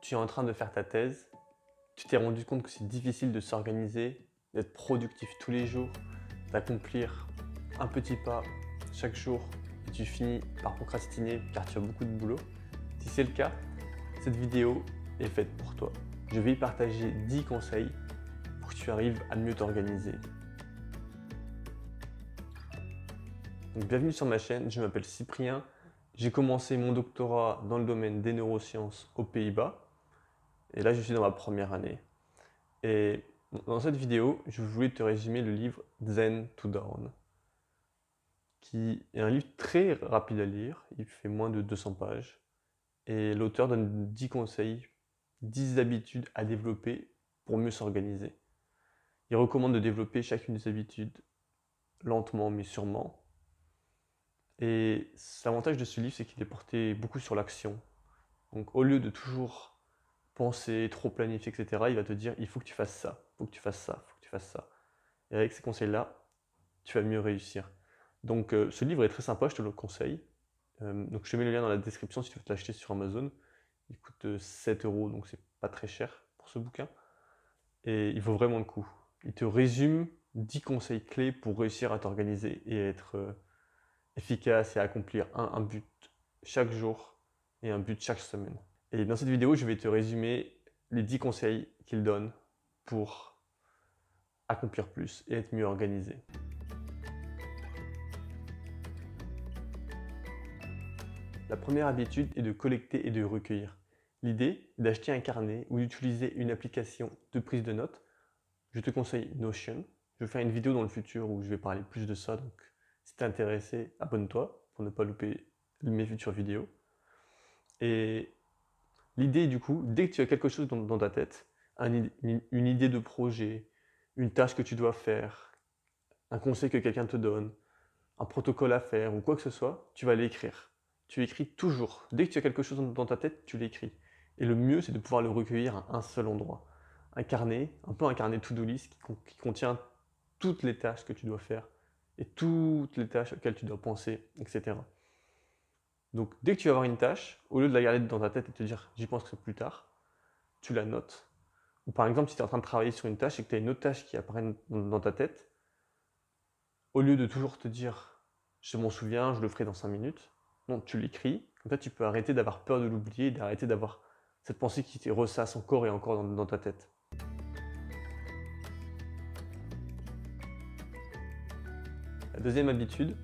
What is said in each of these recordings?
tu es en train de faire ta thèse, tu t'es rendu compte que c'est difficile de s'organiser, d'être productif tous les jours, d'accomplir un petit pas chaque jour et tu finis par procrastiner car tu as beaucoup de boulot. Si c'est le cas, cette vidéo est faite pour toi. Je vais y partager 10 conseils pour que tu arrives à mieux t'organiser. Donc, bienvenue sur ma chaîne, je m'appelle Cyprien. J'ai commencé mon doctorat dans le domaine des neurosciences aux Pays-Bas. Et là, je suis dans ma première année. Et dans cette vidéo, je voulais te résumer le livre Zen to Dawn, qui est un livre très rapide à lire. Il fait moins de 200 pages. Et l'auteur donne 10 conseils, 10 habitudes à développer pour mieux s'organiser. Il recommande de développer chacune des habitudes lentement mais sûrement. Et l'avantage de ce livre, c'est qu'il est porté beaucoup sur l'action. Donc au lieu de toujours penser, trop planifier, etc., il va te dire, il faut que tu fasses ça, il faut que tu fasses ça, il faut que tu fasses ça. Et avec ces conseils-là, tu vas mieux réussir. Donc ce livre est très sympa, je te le conseille. Donc je te mets le lien dans la description si tu veux te l'acheter sur Amazon. Il coûte 7 €, donc c'est pas très cher pour ce bouquin. Et il vaut vraiment le coup. Il te résume 10 conseils clés pour réussir à t'organiser et à être efficace et à accomplir un but chaque jour et un but chaque semaine. Et dans cette vidéo, je vais te résumer les 10 conseils qu'il donne pour accomplir plus et être mieux organisé. La première habitude est de collecter et de recueillir. L'idée est d'acheter un carnet ou d'utiliser une application de prise de notes. Je te conseille Notion. Je vais faire une vidéo dans le futur où je vais parler plus de ça, donc si tu es intéressé, abonne-toi pour ne pas louper mes futures vidéos. Et l'idée du coup, dès que tu as quelque chose dans ta tête, une idée de projet, une tâche que tu dois faire, un conseil que quelqu'un te donne, un protocole à faire ou quoi que ce soit, tu vas l'écrire. Tu écris toujours. Dès que tu as quelque chose dans ta tête, tu l'écris. Et le mieux, c'est de pouvoir le recueillir à un seul endroit. Un carnet, un peu un carnet to-do list qui contient toutes les tâches que tu dois faire et toutes les tâches auxquelles tu dois penser, etc. Donc dès que tu vas avoir une tâche, au lieu de la garder dans ta tête et te dire j'y penserai plus tard, tu la notes. Ou par exemple, si tu es en train de travailler sur une tâche et que tu as une autre tâche qui apparaît dans ta tête, au lieu de toujours te dire je m'en souviens, je le ferai dans 5 minutes, non, tu l'écris, comme ça tu peux arrêter d'avoir peur de l'oublier, d'arrêter d'avoir cette pensée qui te ressasse encore et encore dans ta tête. La deuxième habitude,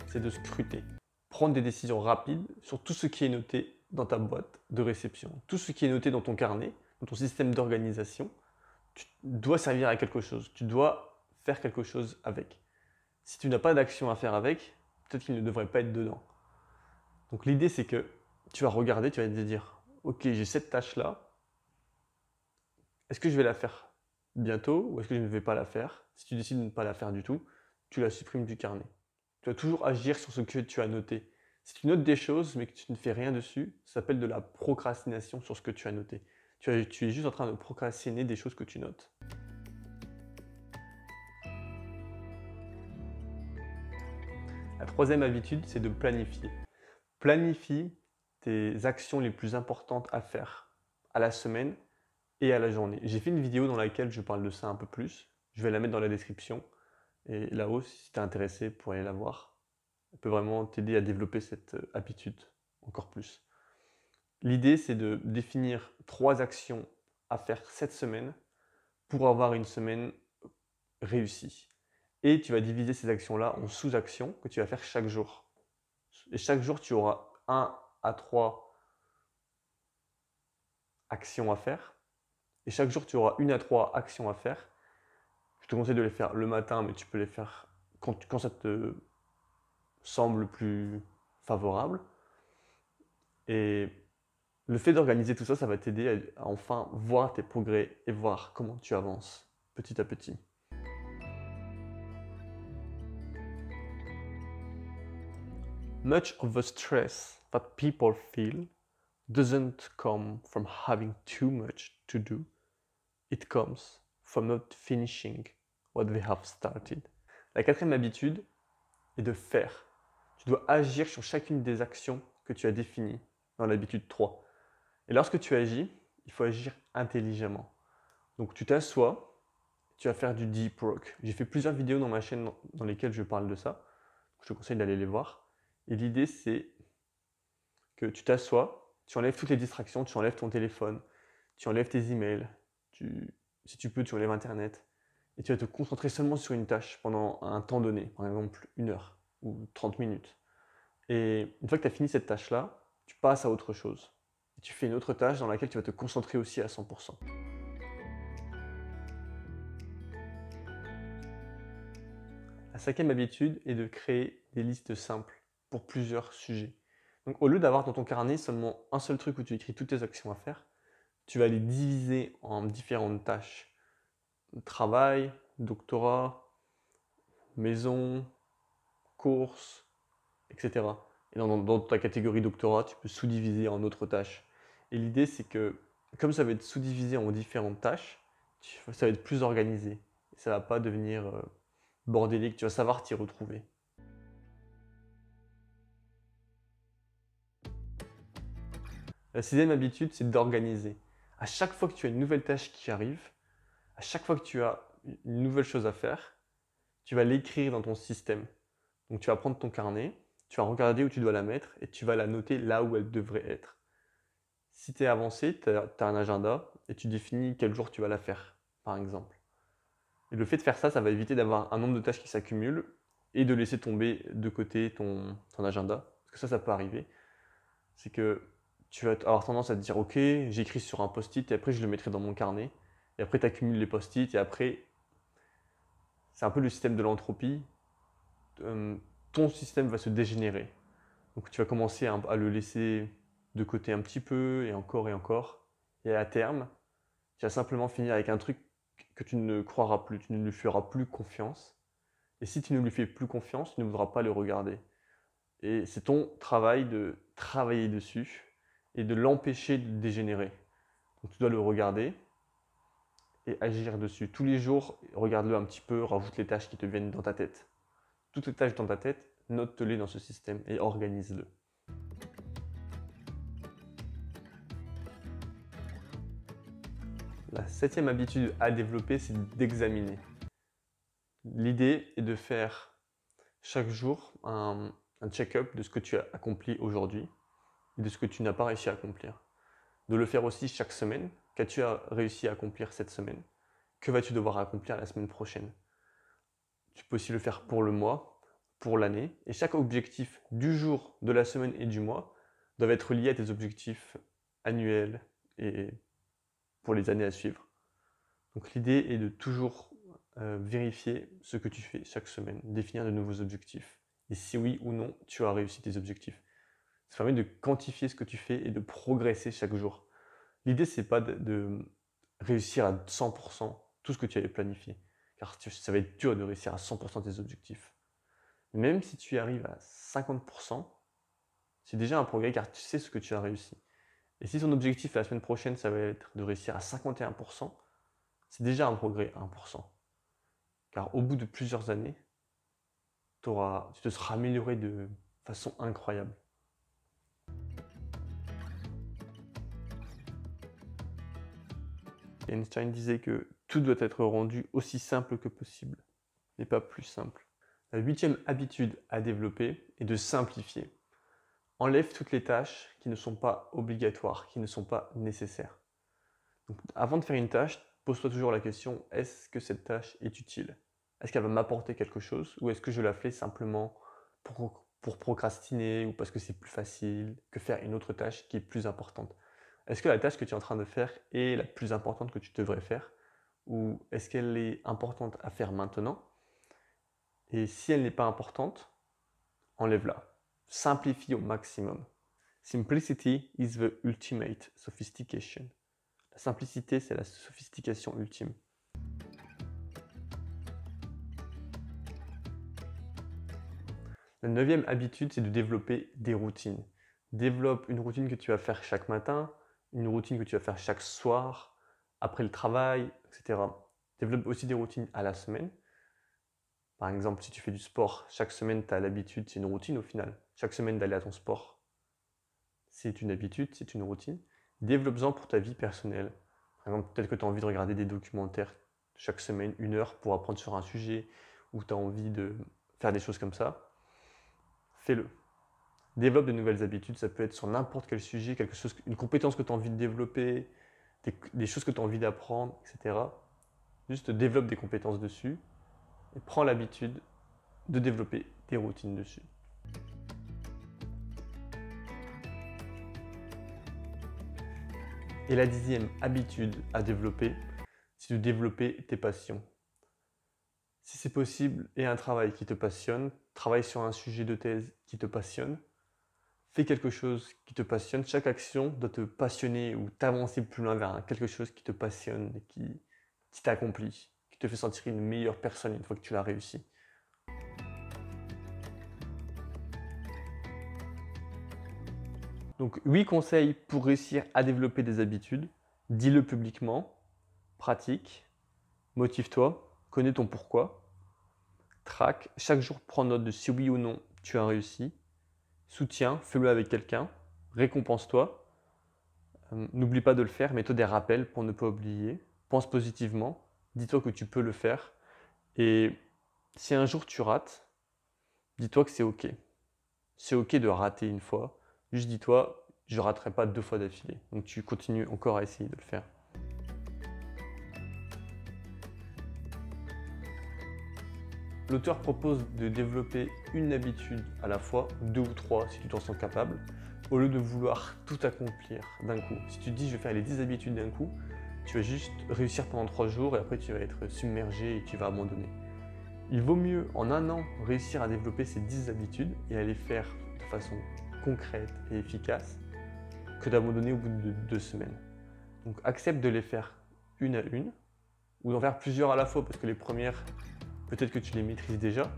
c'est de scruter. Prendre des décisions rapides sur tout ce qui est noté dans ta boîte de réception. Tout ce qui est noté dans ton carnet, dans ton système d'organisation, tu dois servir à quelque chose. Tu dois faire quelque chose avec. Si tu n'as pas d'action à faire avec, peut-être qu'il ne devrait pas être dedans. Donc l'idée, c'est que tu vas regarder, tu vas te dire, ok, j'ai cette tâche-là, est-ce que je vais la faire bientôt ou est-ce que je ne vais pas la faire? Si tu décides de ne pas la faire du tout, tu la supprimes du carnet. Tu dois toujours agir sur ce que tu as noté. Si tu notes des choses mais que tu ne fais rien dessus, ça s'appelle de la procrastination sur ce que tu as noté. Tu es juste en train de procrastiner des choses que tu notes. La troisième habitude, c'est de planifier. Planifie tes actions les plus importantes à faire à la semaine et à la journée. J'ai fait une vidéo dans laquelle je parle de ça un peu plus. Je vais la mettre dans la description. Et là-haut, si tu es intéressé pour aller la voir, elle peut vraiment t'aider à développer cette habitude encore plus. L'idée, c'est de définir 3 actions à faire cette semaine pour avoir une semaine réussie. Et tu vas diviser ces actions-là en sous-actions que tu vas faire chaque jour. Et chaque jour, tu auras 1 à 3 actions à faire. Et chaque jour, tu auras 1 à 3 actions à faire. Je te conseille de les faire le matin, mais tu peux les faire quand ça te semble plus favorable. Et le fait d'organiser tout ça, ça va t'aider à enfin voir tes progrès et voir comment tu avances petit à petit. Much of the stress that people feel doesn't come from having too much to do. It comes from not finishing what they have started. La quatrième habitude est de faire. Tu dois agir sur chacune des actions que tu as définies dans l'habitude 3. Et lorsque tu agis, il faut agir intelligemment. Donc tu t'assois, tu vas faire du deep work. J'ai fait plusieurs vidéos dans ma chaîne dans lesquelles je parle de ça. Je te conseille d'aller les voir. Et l'idée, c'est que tu t'assois, tu enlèves toutes les distractions, tu enlèves ton téléphone, tu enlèves tes emails, si tu peux, tu enlèves Internet, et tu vas te concentrer seulement sur une tâche pendant un temps donné, par exemple 1 heure ou 30 minutes. Et une fois que tu as fini cette tâche-là, tu passes à autre chose. Et tu fais une autre tâche dans laquelle tu vas te concentrer aussi à 100%. La cinquième habitude est de créer des listes simples pour plusieurs sujets. Donc au lieu d'avoir dans ton carnet seulement un seul truc où tu écris toutes tes actions à faire, tu vas les diviser en différentes tâches. Travail, doctorat, maison, courses, etc. Et dans ta catégorie doctorat, tu peux sous-diviser en autres tâches. Et l'idée, c'est que comme ça va être sous-divisé en différentes tâches, ça va être plus organisé. Et ça ne va pas devenir bordélique, tu vas savoir t'y retrouver. La sixième habitude, c'est d'organiser. À chaque fois que tu as une nouvelle tâche qui arrive, à chaque fois que tu as une nouvelle chose à faire, tu vas l'écrire dans ton système. Donc tu vas prendre ton carnet, tu vas regarder où tu dois la mettre et tu vas la noter là où elle devrait être. Si tu es avancé, tu as un agenda et tu définis quel jour tu vas la faire, par exemple. Et le fait de faire ça, ça va éviter d'avoir un nombre de tâches qui s'accumulent et de laisser tomber de côté ton agenda. Parce que ça peut arriver. C'est que tu vas avoir tendance à te dire, ok, j'écris sur un post-it et après je le mettrai dans mon carnet. Et après tu accumules les post-it et après, c'est un peu le système de l'entropie. Ton système va se dégénérer. Donc tu vas commencer à le laisser de côté un petit peu et encore et encore. Et à terme, tu vas simplement finir avec un truc que tu ne croiras plus, tu ne lui feras plus confiance. Et si tu ne lui fais plus confiance, tu ne voudras pas le regarder. Et c'est ton travail de travailler dessus et de l'empêcher de dégénérer. Donc tu dois le regarder et agir dessus. Tous les jours, regarde-le un petit peu, rajoute les tâches qui te viennent dans ta tête. Toutes les tâches dans ta tête, note-les dans ce système et organise-le. La septième habitude à développer, c'est d'examiner. L'idée est de faire chaque jour un check-up de ce que tu as accompli aujourd'hui et de ce que tu n'as pas réussi à accomplir. De le faire aussi chaque semaine. Qu'as-tu réussi à accomplir cette semaine? Que vas-tu devoir accomplir la semaine prochaine? Tu peux aussi le faire pour le mois, pour l'année. Et chaque objectif du jour, de la semaine et du mois doit être lié à tes objectifs annuels et pour les années à suivre. Donc l'idée est de toujours vérifier ce que tu fais chaque semaine, définir de nouveaux objectifs. Et si oui ou non, tu as réussi tes objectifs. Ça permet de quantifier ce que tu fais et de progresser chaque jour. L'idée, c'est pas de réussir à 100% tout ce que tu avais planifié. Car ça va être dur de réussir à 100% tes objectifs. Même si tu y arrives à 50%, c'est déjà un progrès car tu sais ce que tu as réussi. Et si ton objectif la semaine prochaine, ça va être de réussir à 51%, c'est déjà un progrès à 1%. Car au bout de plusieurs années, tu te seras amélioré de façon incroyable. Einstein disait que tout doit être rendu aussi simple que possible, mais pas plus simple. La huitième habitude à développer est de simplifier. Enlève toutes les tâches qui ne sont pas obligatoires, qui ne sont pas nécessaires. Donc, avant de faire une tâche, pose-toi toujours la question, est-ce que cette tâche est utile? Est-ce qu'elle va m'apporter quelque chose ou est-ce que je la fais simplement pour procrastiner ou parce que c'est plus facile que faire une autre tâche qui est plus importante? Est-ce que la tâche que tu es en train de faire est la plus importante que tu devrais faire ou est-ce qu'elle est importante à faire maintenant? Et si elle n'est pas importante, enlève-la. Simplifie au maximum. Simplicity is the ultimate sophistication. La simplicité, c'est la sophistication ultime. La neuvième habitude, c'est de développer des routines. Développe une routine que tu vas faire chaque matin, une routine que tu vas faire chaque soir, après le travail, etc. Développe aussi des routines à la semaine. Par exemple, si tu fais du sport, chaque semaine, tu as l'habitude, c'est une routine au final. Chaque semaine d'aller à ton sport, c'est une habitude, c'est une routine. développe-en pour ta vie personnelle. Par exemple, peut-être que tu as envie de regarder des documentaires chaque semaine, 1 heure pour apprendre sur un sujet, ou tu as envie de faire des choses comme ça. Fais-le. Développe de nouvelles habitudes, ça peut être sur n'importe quel sujet, quelque chose, une compétence que tu as envie de développer, des choses que tu as envie d'apprendre, etc. Juste développe des compétences dessus et prends l'habitude de développer des routines dessus. Et la 10e habitude à développer, c'est de développer tes passions. Si c'est possible et un travail qui te passionne, travaille sur un sujet de thèse qui te passionne, fais quelque chose qui te passionne. Chaque action doit te passionner ou t'avancer plus loin vers quelque chose qui te passionne et qui t'accomplit, qui te fait sentir une meilleure personne une fois que tu l'as réussi. Donc 8 conseils pour réussir à développer des habitudes. Dis-le publiquement, pratique, motive-toi, connais ton pourquoi, traque, chaque jour prends note de si oui ou non tu as réussi, soutiens, fais-le avec quelqu'un, récompense-toi, n'oublie pas de le faire, mets-toi des rappels pour ne pas oublier, pense positivement, dis-toi que tu peux le faire et si un jour tu rates, dis-toi que c'est ok. C'est ok de rater une fois, juste dis-toi, je ne raterai pas 2 fois d'affilée. Donc tu continues encore à essayer de le faire. L'auteur propose de développer une habitude à la fois, 2 ou 3 si tu t'en sens capable, au lieu de vouloir tout accomplir d'un coup. Si tu te dis je vais faire les 10 habitudes d'un coup, tu vas juste réussir pendant 3 jours et après tu vas être submergé et tu vas abandonner. Il vaut mieux en un an réussir à développer ces 10 habitudes et à les faire de façon concrète et efficace que d'abandonner au bout de 2 semaines. Donc accepte de les faire une à une ou d'en faire plusieurs à la fois parce que les premières, peut-être que tu les maîtrises déjà.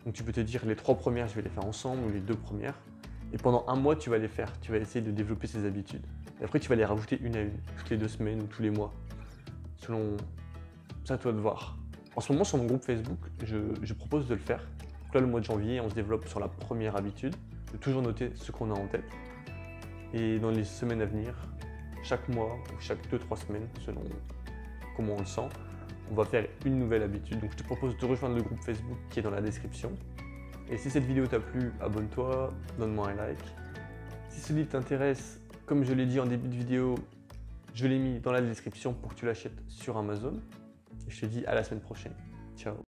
Donc tu peux te dire les 3 premières je vais les faire ensemble ou les 2 premières. Et pendant un mois tu vas les faire, tu vas essayer de développer ces habitudes. Et après tu vas les rajouter une à une, toutes les 2 semaines ou tous les mois. Selon ça, à toi de voir. En ce moment sur mon groupe Facebook, je propose de le faire. Donc là le mois de janvier, on se développe sur la première habitude, de toujours noter ce qu'on a en tête. Et dans les semaines à venir, chaque mois ou chaque 2-3 semaines, selon comment on le sent, on va faire une nouvelle habitude. Donc je te propose de rejoindre le groupe Facebook qui est dans la description. Et si cette vidéo t'a plu, abonne-toi, donne-moi un like. Si ce livre t'intéresse, comme je l'ai dit en début de vidéo, je l'ai mis dans la description pour que tu l'achètes sur Amazon. Et je te dis à la semaine prochaine. Ciao.